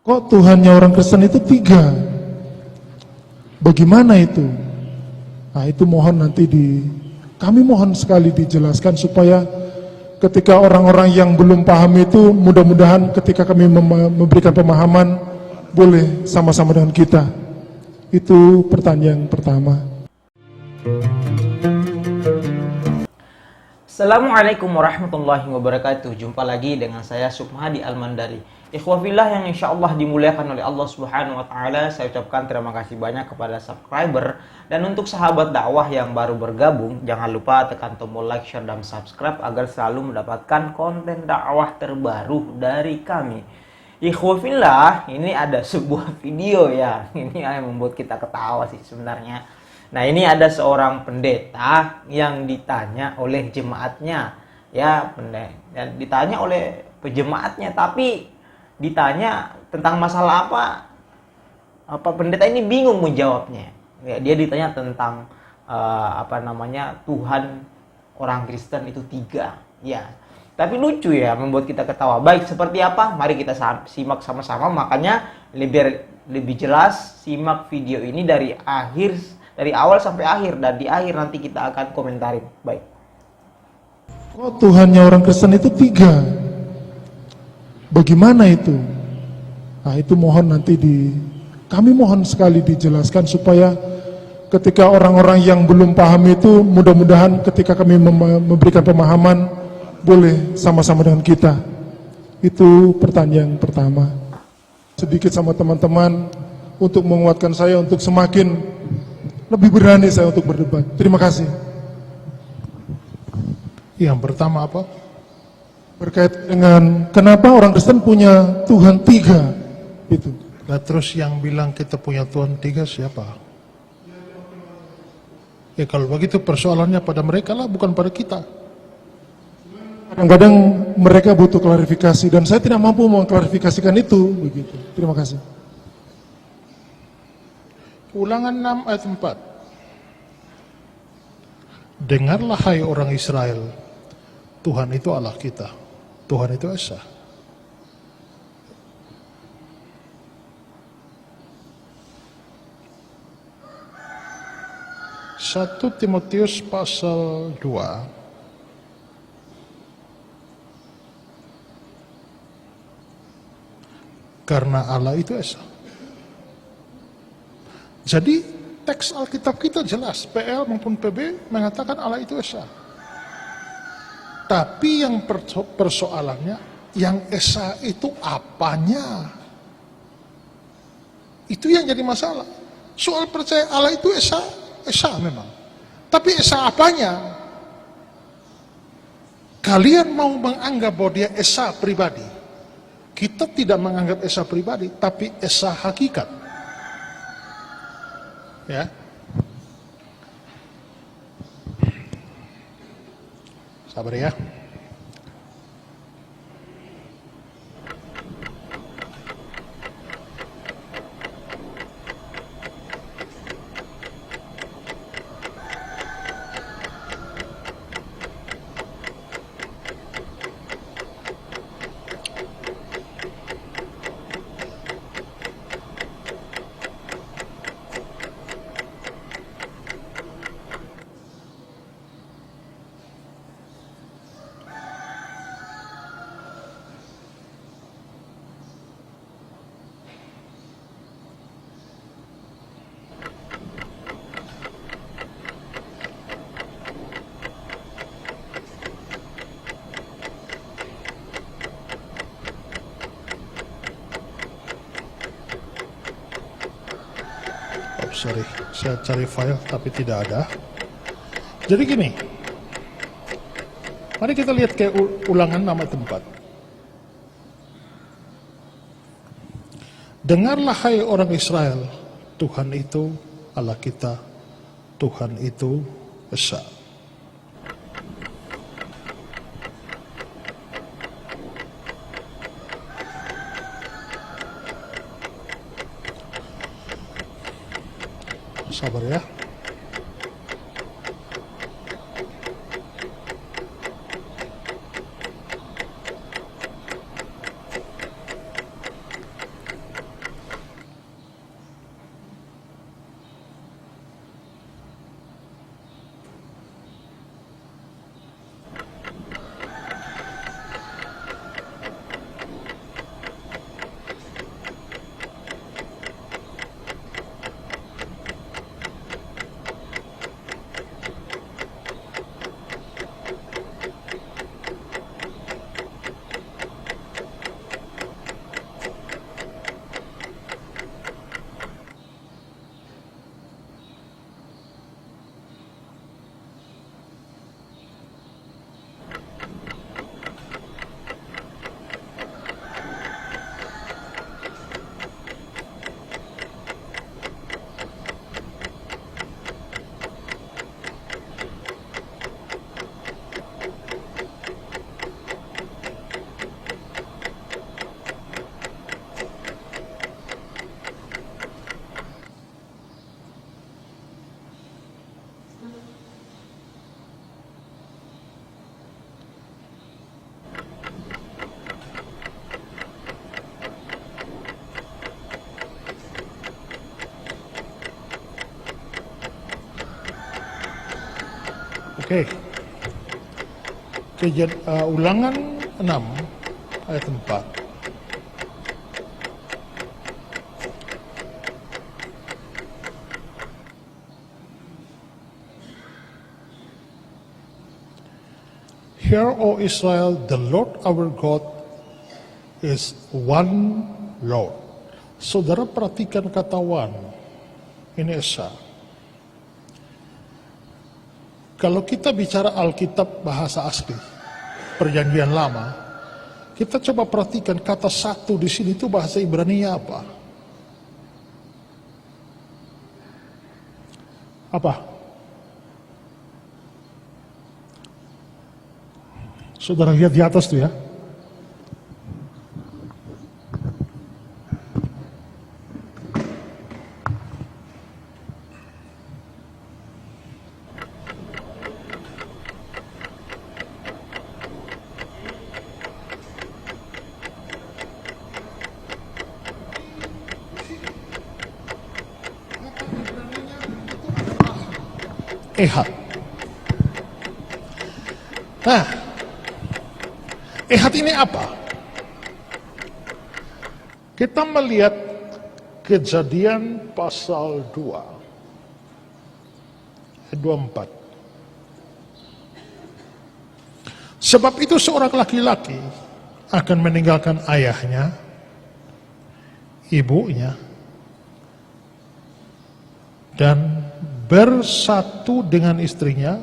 Kok Tuhannya orang Kristen itu tiga? Bagaimana itu? Nah itu mohon nanti kami mohon sekali dijelaskan supaya ketika orang-orang yang belum paham itu mudah-mudahan ketika kami memberikan pemahaman boleh sama-sama dengan kita. Itu pertanyaan pertama. Assalamualaikum warahmatullahi wabarakatuh. Jumpa lagi dengan saya Sukmadi Almandari. Ikhwafillah yang insya Allah dimuliakan oleh Allah Subhanahu wa Ta'ala, saya ucapkan terima kasih banyak kepada subscriber. Dan untuk sahabat dakwah yang baru bergabung, jangan lupa tekan tombol like, share, dan subscribe agar selalu mendapatkan konten dakwah terbaru dari kami. Ikhwafillah, ini ada sebuah video ya, ini yang membuat kita ketawa sih sebenarnya. Nah, ini ada seorang pendeta yang ditanya oleh jemaatnya, ya dan ditanya oleh pejemaatnya, tapi ditanya tentang masalah apa pendeta ini bingung menjawabnya. Ya, dia ditanya tentang Tuhan orang Kristen itu tiga, ya. Tapi lucu ya, membuat kita ketawa. Baik, seperti apa? Mari kita simak sama-sama. Makanya lebih jelas simak video ini dari awal sampai akhir, dan di akhir nanti kita akan komentarin. Baik. Kok Tuhannya orang Kristen itu tiga? Bagaimana itu? Nah itu mohon nanti kami mohon sekali dijelaskan supaya ketika orang-orang yang belum paham itu mudah-mudahan ketika kami memberikan pemahaman boleh sama-sama dengan kita. Itu pertanyaan pertama. Sedikit sama teman-teman untuk menguatkan saya untuk semakin lebih berani saya untuk berdebat. Terima kasih. Yang pertama apa? Berkait dengan kenapa orang Kristen punya Tuhan tiga itu. Nah, terus yang bilang kita punya Tuhan tiga siapa? Ya kalau begitu persoalannya pada mereka lah, bukan pada kita. Kadang-kadang mereka butuh klarifikasi dan saya tidak mampu mengklarifikasikan itu begitu. Terima kasih. Ulangan 6 ayat 4. Dengarlah hai orang Israel, Tuhan itu Allah kita, Tuhan itu Esa. Satu Timotius pasal 2 karena Allah itu Esa. Jadi teks Alkitab kita jelas, PL maupun PB mengatakan Allah itu Esa. Tapi yang persoalannya, yang Esa itu apanya? Itu yang jadi masalah. Soal percaya Allah itu Esa, Esa memang. Tapi Esa apanya? Kalian mau menganggap bahwa dia Esa pribadi. Kita tidak menganggap Esa pribadi, tapi Esa hakikat. Ya. Sabar ya. Sorry, saya cari file tapi tidak ada. Jadi gini, mari kita lihat ke ulangan nama tempat. Dengarlah hai orang Israel, Tuhan itu Allah kita, Tuhan itu Esa. Sabar ya. Oke. Ulangan 6 ayat 4. Hear, O Israel, the Lord our God is one Lord. Saudara perhatikan kata one. Ini Esa. Kalau kita bicara Alkitab bahasa asli, Perjanjian Lama, kita coba perhatikan kata satu di sini itu bahasa Ibrani apa? Apa? Saudara lihat di atas tuh ya. Ehad. Nah, Ehad ini apa? Kita melihat Kejadian pasal 2 ayat 24. Sebab itu seorang laki-laki akan meninggalkan ayahnya, ibunya, dan bersatu dengan istrinya,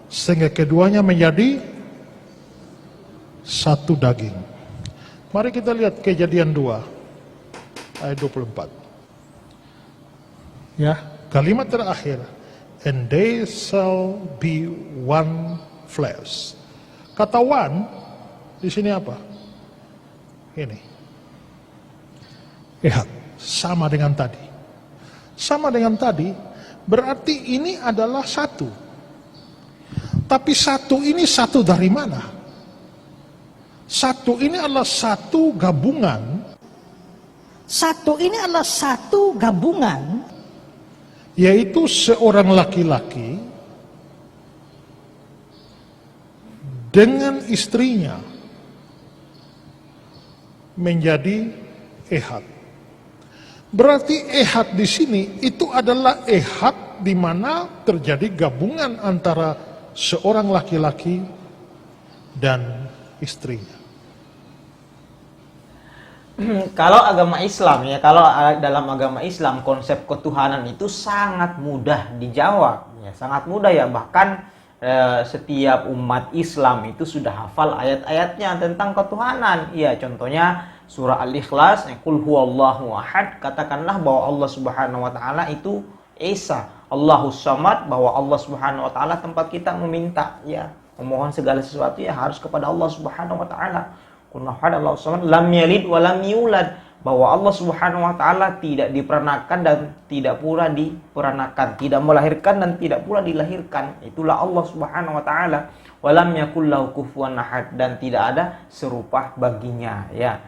sehingga keduanya menjadi satu daging. Mari kita lihat Kejadian 2 ayat 24. Ya, kalimat terakhir, and they shall be one flesh. Kata one di sini apa? Ini. Ehad, sama dengan tadi. Sama dengan tadi. Berarti ini adalah satu. Tapi satu ini satu dari mana? Satu ini adalah satu gabungan. Satu ini adalah satu gabungan. Yaitu seorang laki-laki dengan istrinya menjadi ehad. Berarti ehad di sini itu adalah ehad di mana terjadi gabungan antara seorang laki-laki dan istrinya. Kalau agama Islam ya, kalau dalam agama Islam konsep ketuhanan itu sangat mudah dijawab, ya sangat mudah ya, bahkan setiap umat Islam itu sudah hafal ayat-ayatnya tentang ketuhanan. Ya, contohnya surah Al-Ikhlas, qul huwallahu ahad, katakanlah bahwa Allah Subhanahu wa taala itu Esa, Allahus Samad, bahwa Allah Subhanahu wa taala tempat kita meminta, ya, memohon segala sesuatu ya harus kepada Allah Subhanahu wa taala. Qul huwallahu Allahus Samad, lam yalid wa lam yulad, bahwa Allah Subhanahu wa taala tidak diperanakan dan tidak pula diperanakan, tidak melahirkan dan tidak pula dilahirkan. Itulah Allah Subhanahu wa taala. Walam yakul lahu kufuwan ahad, dan tidak ada serupa baginya, ya.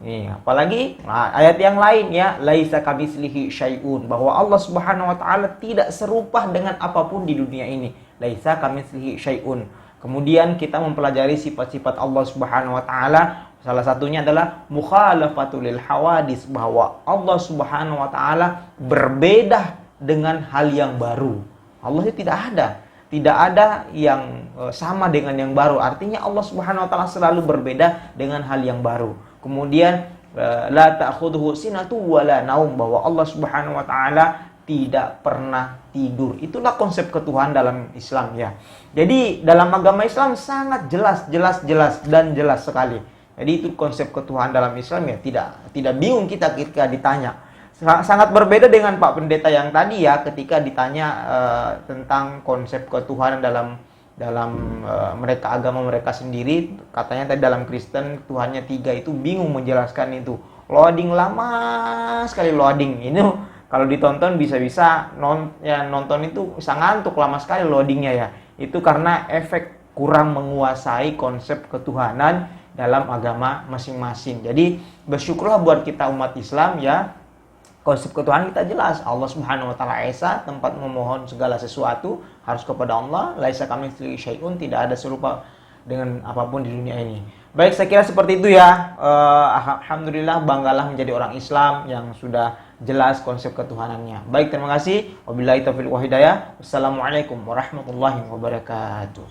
Nih, apalagi ayat yang lain ya, laisa kamitslihi syai'un, bahwa Allah Subhanahu wa taala tidak serupa dengan apapun di dunia ini. Laisa kamitslihi syai'un. Kemudian kita mempelajari sifat-sifat Allah Subhanahu wa taala, salah satunya adalah mukhalafatul lil hawadis, bahwa Allah Subhanahu wa taala berbeda dengan hal yang baru. Allah itu tidak ada yang sama dengan yang baru. Artinya Allah Subhanahu wa taala selalu berbeda dengan hal yang baru. Kemudian la ta'khudhuhu sinatu wa la naum, bahwa Allah Subhanahu wa taala tidak pernah tidur. Itulah konsep ketuhanan dalam Islam ya. Jadi dalam agama Islam sangat jelas dan jelas sekali. Jadi itu konsep ketuhanan dalam Islam ya, tidak bingung kita ketika ditanya. Sangat berbeda dengan Pak Pendeta yang tadi ya, ketika ditanya tentang konsep ketuhanan dalam mereka, agama mereka sendiri. Katanya tadi dalam Kristen Tuhannya 3, itu bingung menjelaskan itu. Loading lama sekali loading. Ini kalau ditonton bisa-bisa nonton itu bisa ngantuk, lama sekali loadingnya ya. Itu karena efek kurang menguasai konsep ketuhanan dalam agama masing-masing. Jadi bersyukurlah buat kita umat Islam ya, konsep ketuhanan kita jelas. Allah Subhanahu wa taala esa, tempat memohon segala sesuatu harus kepada Allah. Laisa kamitslihi syai'un, tidak ada serupa dengan apapun di dunia ini. Baik, saya kira seperti itu ya. Alhamdulillah, banggalah menjadi orang Islam yang sudah jelas konsep ketuhanannya. Baik, terima kasih. Wabillahi taufiq wal hidayah. Wassalamualaikum warahmatullahi wabarakatuh.